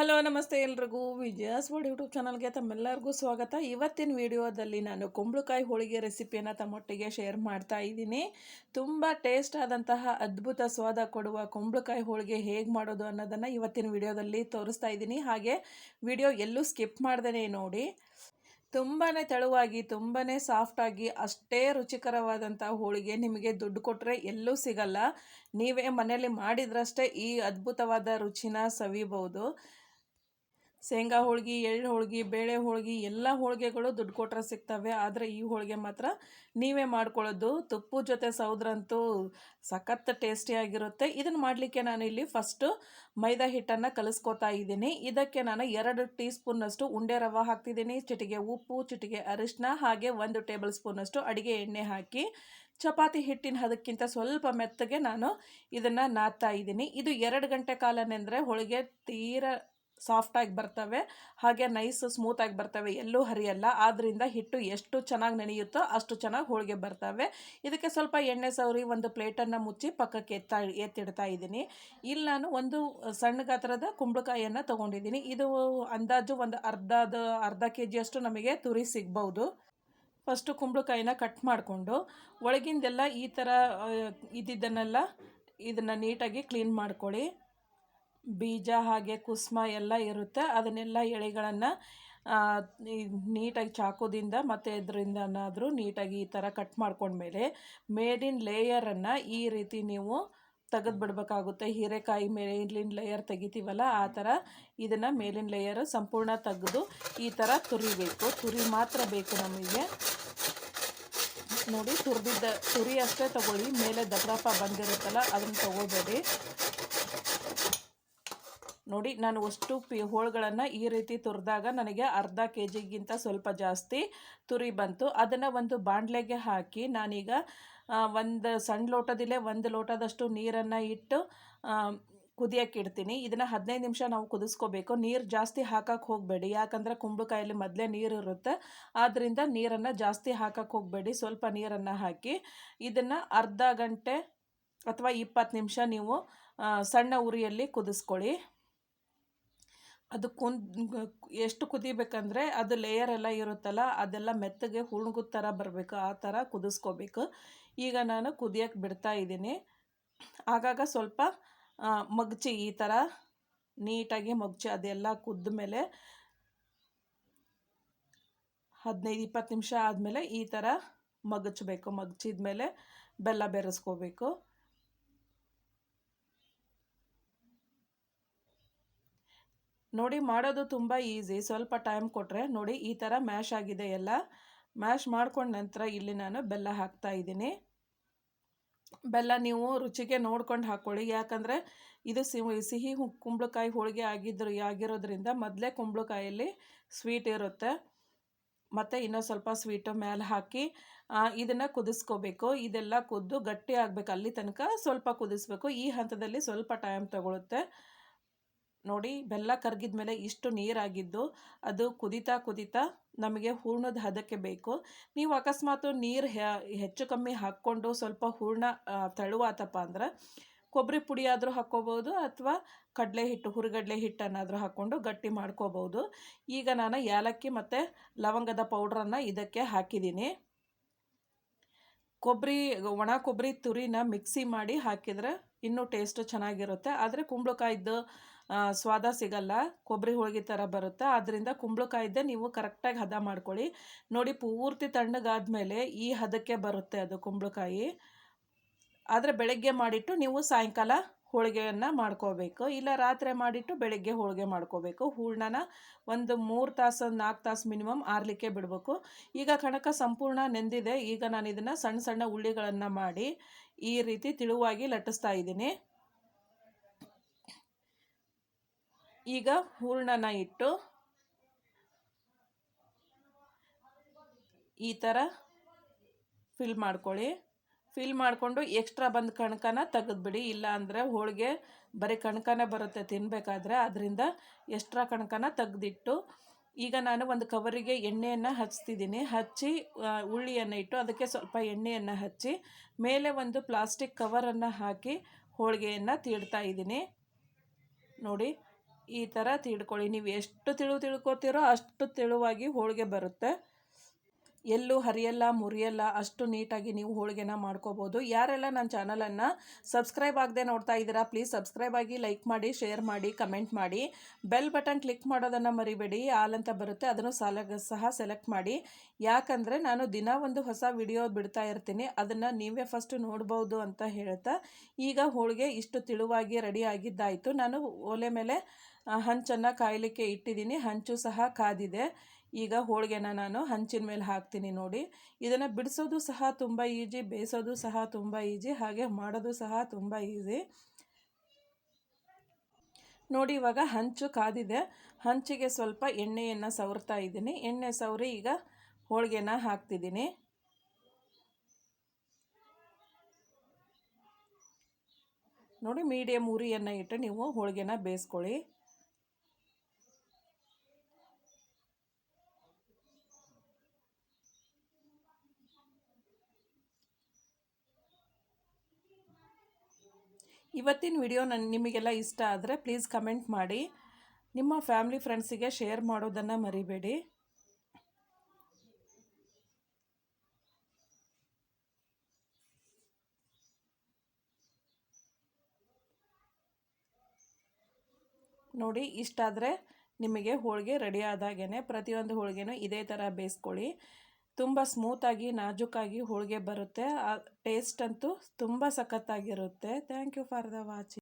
Hello ನಮಸ್ತೆ ಎಲ್ರಿಗೂ ವಿಜಯಾಸ್ world YouTube ಚಾನಲ್ಗೆ ತಮ್ಮೆಲ್ಲರಿಗೂ ಸ್ವಾಗತ. ಇವತ್ತಿನ ವಿಡಿಯೋದಲ್ಲಿ ನಾನು ಕುಂಬಳಕಾಯಿ ಹೋಳಿಗೆ ರೆಸಿಪಿಯನ್ನು ತಮ್ಮೊಟ್ಟಿಗೆ ಶೇರ್ ಮಾಡ್ತಾ ಇದ್ದೀನಿ. ತುಂಬ ಟೇಸ್ಟ್ ಆದಂತಹ ಅದ್ಭುತ ಸ್ವಾದ ಕೊಡುವ ಕುಂಬಳಕಾಯಿ ಹೋಳಿಗೆ ಹೇಗೆ ಮಾಡೋದು ಅನ್ನೋದನ್ನು ಇವತ್ತಿನ ವಿಡಿಯೋದಲ್ಲಿ ತೋರಿಸ್ತಾ ಇದ್ದೀನಿ. ಹಾಗೆ ವಿಡಿಯೋ ಎಲ್ಲೂ ಸ್ಕಿಪ್ ಮಾಡ್ದೇ ನೋಡಿ. ತುಂಬಾ ತೆಳುವಾಗಿ ತುಂಬಾ ಸಾಫ್ಟಾಗಿ ಅಷ್ಟೇ ರುಚಿಕರವಾದಂಥ ಹೋಳಿಗೆ ನಿಮಗೆ ದುಡ್ಡು ಕೊಟ್ಟರೆ ಎಲ್ಲೂ ಸಿಗಲ್ಲ. ನೀವೇ ಮನೆಯಲ್ಲಿ ಮಾಡಿದ್ರಷ್ಟೇ ಈ ಅದ್ಭುತವಾದ ರುಚಿನ ಸವಿಬೋದು. ಶೇಂಗಾ ಹೋಳ್ಗೆ, ಎಳ್ಳು ಹೋಳ್ಗೆ, ಬೇಳೆ ಹೋಳ್ಗೆ ಎಲ್ಲ ಹೋಳಿಗೆಗಳು ದುಡ್ಡು ಕೊಟ್ಟರೆ ಸಿಗ್ತವೆ. ಆದರೆ ಈ ಹೋಳಿಗೆ ಮಾತ್ರ ನೀವೇ ಮಾಡ್ಕೊಳ್ಳೋದು. ತುಪ್ಪದ ಜೊತೆ ಸೌದ್ರಂತೂ ಸಖತ್ ಟೇಸ್ಟಿಯಾಗಿರುತ್ತೆ. ಇದನ್ನು ಮಾಡಲಿಕ್ಕೆ ನಾನು ಇಲ್ಲಿ ಫಸ್ಟು ಮೈದಾ ಹಿಟ್ಟನ್ನು ಕಲಿಸ್ಕೊತಾ ಇದ್ದೀನಿ. ಇದಕ್ಕೆ ನಾನು 2 ಟೀ ಸ್ಪೂನ್ನಷ್ಟು ಉಂಡೆ ರವೆ ಹಾಕ್ತಿದ್ದೀನಿ, ಚಿಟಿಗೆ ಉಪ್ಪು, ಚಿಟಿಗೆ ಅರಿಶಿನ, ಹಾಗೆ 1 ಟೇಬಲ್ ಸ್ಪೂನಷ್ಟು ಅಡುಗೆ ಎಣ್ಣೆ ಹಾಕಿ ಚಪಾತಿ ಹಿಟ್ಟಿನ ಹದಕ್ಕಿಂತ ಸ್ವಲ್ಪ ಮೆತ್ತಗೆ ನಾನು ಇದನ್ನು ನಾದ್ತಾ ಇದ್ದೀನಿ. ಇದು 2 ಗಂಟೆ ಕಾಲ ನೆಂದರೆ ಹೋಳಿಗೆ ತೀರಾ ಸಾಫ್ಟಾಗಿ ಬರ್ತವೆ, ಹಾಗೆ ನೈಸ್ ಸ್ಮೂತಾಗಿ ಬರ್ತವೆ, ಎಲ್ಲೂ ಹರಿಯಲ್ಲ. ಆದ್ದರಿಂದ ಹಿಟ್ಟು ಎಷ್ಟು ಚೆನ್ನಾಗಿ ನೆನೆಯುತ್ತೋ ಅಷ್ಟು ಚೆನ್ನಾಗಿ ಹೋಳಿಗೆ ಬರ್ತವೆ. ಇದಕ್ಕೆ ಸ್ವಲ್ಪ ಎಣ್ಣೆ ಸವರಿ ಒಂದು ಪ್ಲೇಟನ್ನು ಮುಚ್ಚಿ ಪಕ್ಕಕ್ಕೆ ಎತ್ತಿಡ್ತಾ ಇದ್ದೀನಿ. ಇಲ್ಲಿ ನಾನು ಒಂದು ಸಣ್ಣ ಗಾತ್ರದ ಕುಂಬಳಕಾಯಿಯನ್ನು ತೊಗೊಂಡಿದ್ದೀನಿ. ಇದು ಅಂದಾಜು ಒಂದು ಅರ್ಧ kg ಅಷ್ಟು ನಮಗೆ ತುರಿ ಸಿಗ್ಬೋದು. ಫಸ್ಟು ಕುಂಬಳಕಾಯಿನ ಕಟ್ ಮಾಡಿಕೊಂಡು ಒಳಗಿಂದೆಲ್ಲ ಈ ಥರ ಇದನ್ನು ನೀಟಾಗಿ ಕ್ಲೀನ್ ಮಾಡ್ಕೊಳ್ಳಿ. ಬೀಜ ಹಾಗೆ ಕುಸುಮ ಎಲ್ಲ ಇರುತ್ತೆ, ಅದನ್ನೆಲ್ಲ ಎಳೆಗಳನ್ನು ನೀಟಾಗಿ ಚಾಕುದಿಂದ ಮತ್ತು ಇದರಿಂದನಾದರೂ ನೀಟಾಗಿ ಈ ಥರ ಕಟ್ ಮಾಡ್ಕೊಂಡ್ಮೇಲೆ ಮೇಲಿನ ಲೇಯರನ್ನು ಈ ರೀತಿ ನೀವು ತೆಗೆದುಬಿಡ್ಬೇಕಾಗುತ್ತೆ. ಹೀರೆಕಾಯಿ ಮೇಲಿನ ಲೇಯರ್ ತೆಗಿತೀವಲ್ಲ ಆ ಥರ ಇದನ್ನು ಮೇಲಿನ ಲೇಯರ್ ಸಂಪೂರ್ಣ ತೆಗೆದು ಈ ಥರ ತುರಿಬೇಕು. ತುರಿ ಮಾತ್ರ ಬೇಕು ನಮಗೆ. ನೋಡಿ, ತುರಿ ಅಷ್ಟೇ ತಗೊಳ್ಳಿ, ಮೇಲೆ ದಪ್ಪ ಬಂದಿರುತ್ತಲ್ಲ ಅದನ್ನು ತಗೋಬೇಡಿ. ನೋಡಿ, ನಾನು ಅಷ್ಟು ಹೋಳುಗಳನ್ನು ಈ ರೀತಿ ತುರಿದಾಗ ನನಗೆ ಅರ್ಧ kg ಸ್ವಲ್ಪ ಜಾಸ್ತಿ ತುರಿ ಬಂತು. ಅದನ್ನು ಒಂದು ಬಾಣಲೆಗೆ ಹಾಕಿ ನಾನೀಗ ಒಂದು ಸಣ್ಣ ಲೋಟದಲ್ಲೇ 1 ಲೋಟದಷ್ಟು ನೀರನ್ನು ಇಟ್ಟು ಕುದಿಯೋಕ್ಕೆ ಇಡ್ತೀನಿ. ಇದನ್ನು 15 ನಿಮಿಷ ನಾವು ಕುದಿಸ್ಕೋಬೇಕು. ನೀರು ಜಾಸ್ತಿ ಹಾಕಕ್ಕೆ ಹೋಗಬೇಡಿ, ಯಾಕಂದರೆ ಕುಂಬಳಕಾಯಲ್ಲಿ ಮೊದಲೇ ನೀರು ಇರುತ್ತೆ. ಆದ್ದರಿಂದ ನೀರನ್ನು ಜಾಸ್ತಿ ಹಾಕಕ್ಕೆ ಹೋಗಬೇಡಿ, ಸ್ವಲ್ಪ ನೀರನ್ನು ಹಾಕಿ ಇದನ್ನು ಅರ್ಧ ಗಂಟೆ ಅಥವಾ 20 ನಿಮಿಷ ನೀವು ಸಣ್ಣ ಉರಿಯಲ್ಲಿ ಕುದಿಸ್ಕೊಳ್ಳಿ. ಅದು ಎಷ್ಟು ಕುದಿಬೇಕಂದ್ರೆ ಅದು ಲೇಯರ್ ಎಲ್ಲ ಇರುತ್ತಲ್ಲ ಅದೆಲ್ಲ ಮೆತ್ತಗೆ ಹುಳುಗು ಥರ ಬರಬೇಕು, ಆ ಥರ ಕುದಿಸ್ಕೋಬೇಕು. ಈಗ ನಾನು ಕುದಿಯೋಕ್ಕೆ ಬಿಡ್ತಾ ಇದ್ದೀನಿ. ಆಗಾಗ ಸ್ವಲ್ಪ ಮಗ್ಚಿ, ಈ ಥರ ನೀಟಾಗಿ ಮಗ್ಚಿ, ಅದೆಲ್ಲ ಕುದ್ದ ಮೇಲೆ 15-20 ನಿಮಿಷ ಆದಮೇಲೆ ಈ ಥರ ಮಗಚಬೇಕು. ಮಗ್ಚಿದ ಮೇಲೆ ಬೆಲ್ಲ ಬೆರೆಸ್ಕೋಬೇಕು. ನೋಡಿ, ಮಾಡೋದು ತುಂಬ ಈಸಿ, ಸ್ವಲ್ಪ ಟೈಮ್ ಕೊಟ್ಟರೆ. ನೋಡಿ, ಈ ಥರ ಮ್ಯಾಶ್ ಆಗಿದೆ. ಎಲ್ಲ ಮ್ಯಾಶ್ ಮಾಡ್ಕೊಂಡ ನಂತರ ಇಲ್ಲಿ ನಾನು ಬೆಲ್ಲ ಹಾಕ್ತಾ ಇದ್ದೀನಿ. ಬೆಲ್ಲ ನೀವು ರುಚಿಗೆ ನೋಡ್ಕೊಂಡು ಹಾಕ್ಕೊಳ್ಳಿ, ಯಾಕಂದರೆ ಇದು ಸಿಹಿ ಕುಂಬಳಕಾಯಿ ಹೋಳಿಗೆ ಆಗಿರೋದ್ರಿಂದ ಮೊದಲೇ ಕುಂಬಳಕಾಯಲ್ಲಿ ಸ್ವೀಟ್ ಇರುತ್ತೆ. ಮತ್ತು ಇನ್ನೂ ಸ್ವಲ್ಪ ಸ್ವೀಟು ಮೇಲೆ ಹಾಕಿ ಇದನ್ನು ಕುದಿಸ್ಕೋಬೇಕು. ಇದೆಲ್ಲ ಕುದ್ದು ಗಟ್ಟಿ ಆಗಬೇಕು, ಅಲ್ಲಿ ತನಕ ಸ್ವಲ್ಪ ಕುದಿಸ್ಬೇಕು. ಈ ಹಂತದಲ್ಲಿ ಸ್ವಲ್ಪ ಟೈಮ್ ತಗೊಳುತ್ತೆ. ನೋಡಿ, ಬೆಲ್ಲ ಕರಗಿದ ಮೇಲೆ ಇಷ್ಟು ನೀರಾಗಿದ್ದು ಅದು ಕುದೀತಾ ನಮಗೆ ಹೂರ್ಣದ ಹದಕ್ಕೆ ಬೇಕು. ನೀವು ಅಕಸ್ಮಾತ್ ನೀರು ಹೆಚ್ಚು ಕಮ್ಮಿ ಹಾಕ್ಕೊಂಡು ಸ್ವಲ್ಪ ಹೂರ್ಣ ತೆಳುವಾತಪ್ಪ ಅಂದ್ರೆ ಕೊಬ್ಬರಿ ಪುಡಿ ಆದರೂ ಹಾಕ್ಕೋಬೋದು, ಅಥವಾ ಹುರಿಗಡಲೆ ಹಿಟ್ಟನ್ನಾದರೂ ಹಾಕ್ಕೊಂಡು ಗಟ್ಟಿ ಮಾಡ್ಕೋಬೋದು. ಈಗ ನಾನು ಏಲಕ್ಕಿ ಮತ್ತು ಲವಂಗದ ಪೌಡ್ರನ್ನು ಇದಕ್ಕೆ ಹಾಕಿದ್ದೀನಿ. ಒಣ ಕೊಬ್ಬರಿ ತುರಿನ ಮಿಕ್ಸಿ ಮಾಡಿ ಹಾಕಿದರೆ ಇನ್ನೂ ಟೇಸ್ಟು ಚೆನ್ನಾಗಿರುತ್ತೆ. ಆದರೆ ಕುಂಬಳಕಾಯಿದ್ದು ಸ್ವಾದ ಸಿಗಲ್ಲ, ಕೊಬ್ಬರಿ ಹೋಳಿಗೆ ಥರ ಬರುತ್ತೆ. ಆದ್ದರಿಂದ ಕುಂಬಳಕಾಯಿದ್ದೇ ನೀವು ಕರೆಕ್ಟಾಗಿ ಹದ ಮಾಡ್ಕೊಳ್ಳಿ. ನೋಡಿ, ಪೂರ್ತಿ ತಣ್ಣಗಾದ್ಮೇಲೆ ಈ ಹದಕ್ಕೆ ಬರುತ್ತೆ ಅದು ಕುಂಬಳಕಾಯಿ. ಆದರೆ ಬೆಳಗ್ಗೆ ಮಾಡಿಟ್ಟು ನೀವು ಸಾಯಂಕಾಲ ಹೋಳಿಗೆಯನ್ನು ಮಾಡ್ಕೋಬೇಕು, ಇಲ್ಲ ರಾತ್ರಿ ಮಾಡಿಟ್ಟು ಬೆಳಗ್ಗೆ ಹೋಳಿಗೆ ಮಾಡ್ಕೋಬೇಕು. ಹೂರ್ಣನ ಒಂದು 3 ತಾಸು 4 ತಾಸು ಮಿನಿಮಮ್ ಆರಲಿಕ್ಕೆ ಬಿಡಬೇಕು. ಈಗ ಕಣಕ ಸಂಪೂರ್ಣ ನೆಂದಿದೆ. ಈಗ ನಾನು ಇದನ್ನು ಸಣ್ಣ ಸಣ್ಣ ಉಳ್ಳಿಗಳನ್ನು ಮಾಡಿ ಈ ರೀತಿ ತಿಳುವಾಗಿ ಲಟ್ಟಿಸ್ತಾ ಇದ್ದೀನಿ. ಈಗ ಹೂರ್ಣನ ಇಟ್ಟು ಈ ಥರ ಫಿಲ್ ಮಾಡ್ಕೊಳ್ಳಿ. ಫಿಲ್ ಮಾಡಿಕೊಂಡು ಎಕ್ಸ್ಟ್ರಾ ಬಂದು ಕಣಕನ ತೆಗೆದುಬಿಡಿ, ಇಲ್ಲ ಅಂದರೆ ಹೋಳಿಗೆ ಬರೀ ಕಣಕನೇ ಬರುತ್ತೆ ತಿನ್ನಬೇಕಾದ್ರೆ. ಅದರಿಂದ ಎಕ್ಸ್ಟ್ರಾ ಕಣಕನ ತೆಗೆದಿಟ್ಟು ಈಗ ನಾನು ಒಂದು ಕವರಿಗೆ ಎಣ್ಣೆಯನ್ನು ಹಚ್ತಿದ್ದೀನಿ. ಹಚ್ಚಿ ಉಳ್ಳಿಯನ್ನು ಇಟ್ಟು ಅದಕ್ಕೆ ಸ್ವಲ್ಪ ಎಣ್ಣೆಯನ್ನು ಹಚ್ಚಿ ಮೇಲೆ ಒಂದು ಪ್ಲಾಸ್ಟಿಕ್ ಕವರನ್ನು ಹಾಕಿ ಹೋಳಿಗೆಯನ್ನು ತೀಡ್ತಾ ಇದ್ದೀನಿ. ನೋಡಿ, ಈ ಥರ ತಿಳ್ಕೊಳ್ಳಿ. ನೀವು ಎಷ್ಟು ತಿಳ್ಕೊತೀರೋ ಅಷ್ಟು ತೆಳುವಾಗಿ ಹೋಳಿಗೆ ಬರುತ್ತೆ. ಎಲ್ಲೂ ಹರಿಯಲ್ಲ ಮುರಿಯಲ್ಲ, ಅಷ್ಟು ನೀಟಾಗಿ ನೀವು ಹೋಳಿಗೆನ ಮಾಡ್ಕೋಬೋದು. ಯಾರೆಲ್ಲ ನನ್ನ ಚಾನಲನ್ನು ಸಬ್ಸ್ಕ್ರೈಬ್ ಆಗದೆ ನೋಡ್ತಾ ಇದ್ದೀರಾ, ಪ್ಲೀಸ್ ಸಬ್ಸ್ಕ್ರೈಬ್ ಆಗಿ, ಲೈಕ್ ಮಾಡಿ, ಶೇರ್ ಮಾಡಿ, ಕಮೆಂಟ್ ಮಾಡಿ. ಬೆಲ್ ಬಟನ್ ಕ್ಲಿಕ್ ಮಾಡೋದನ್ನು ಮರಿಬೇಡಿ. ಆಲ್ ಅಂತ ಬರುತ್ತೆ, ಅದನ್ನು ಸಹ ಸೆಲೆಕ್ಟ್ ಮಾಡಿ. ಯಾಕಂದರೆ ನಾನು ದಿನ ಒಂದು ಹೊಸ ವಿಡಿಯೋ ಬಿಡ್ತಾ ಇರ್ತೀನಿ, ಅದನ್ನು ನೀವೇ ಫಸ್ಟ್ ನೋಡ್ಬೋದು ಅಂತ ಹೇಳ್ತಾ, ಈಗ ಹೋಳಿಗೆ ಇಷ್ಟು ತಿಳುವಾಗಿ ರೆಡಿ ಆಗಿದ್ದಾಯಿತು. ನಾನು ಒಲೆ ಮೇಲೆ ಹಂಚನ್ನು ಕಾಯಲಿಕ್ಕೆ ಇಟ್ಟಿದ್ದೀನಿ. ಹಂಚು ಸಹ ಕಾದಿದೆ. ಈಗ ಹೋಳಿಗೆನ ನಾನು ಹಂಚಿನ ಮೇಲೆ ಹಾಕ್ತೀನಿ ನೋಡಿ. ಇದನ್ನು ಬಿಡಿಸೋದು ಸಹ ತುಂಬ ಈಜಿ, ಬೇಯಿಸೋದು ಸಹ ತುಂಬ ಈಜಿ, ಹಾಗೆ ಮಾಡೋದು ಸಹ ತುಂಬ ಈಸಿ ನೋಡಿ. ಇವಾಗ ಹಂಚು ಕಾದಿದೆ. ಹಂಚಿಗೆ ಸ್ವಲ್ಪ ಎಣ್ಣೆಯನ್ನು ಸವರ್ತಾ ಇದ್ದೀನಿ. ಎಣ್ಣೆ ಸವರಿ ಈಗ ಹೋಳಿಗೆನ ಹಾಕ್ತಿದ್ದೀನಿ ನೋಡಿ. ಮೀಡಿಯಮ್ ಉರಿಯನ್ನು ಇಟ್ಟು ನೀವು ಹೋಳಿಗೆನ ಬೇಯಿಸ್ಕೊಳ್ಳಿ. ಇವತ್ತಿನ ವಿಡಿಯೋ ನಿಮಗೆಲ್ಲ ಇಷ್ಟ ಆದರೆ ಪ್ಲೀಸ್ ಕಮೆಂಟ್ ಮಾಡಿ. ನಿಮ್ಮ ಫ್ಯಾಮಿಲಿ ಫ್ರೆಂಡ್ಸಿಗೆ ಶೇರ್ ಮಾಡೋದನ್ನು ಮರಿಬೇಡಿ. ನೋಡಿ, ಇಷ್ಟಾದರೆ ನಿಮಗೆ ಹೋಳಿಗೆ ರೆಡಿ ಆದಾಗೇ. ಪ್ರತಿಯೊಂದು ಹೋಳಿಗೆನೂ ಇದೇ ಥರ ಬೇಯಿಸ್ಕೊಳ್ಳಿ. ತುಂಬ ಸ್ಮೂತಾಗಿ ನಾಜೂಕಾಗಿ ಹೋಳಿಗೆ ಬರುತ್ತೆ. ಟೇಸ್ಟ್ ಅಂತೂ ತುಂಬ ಸಖತ್ತಾಗಿರುತ್ತೆ. Thank you for the watching.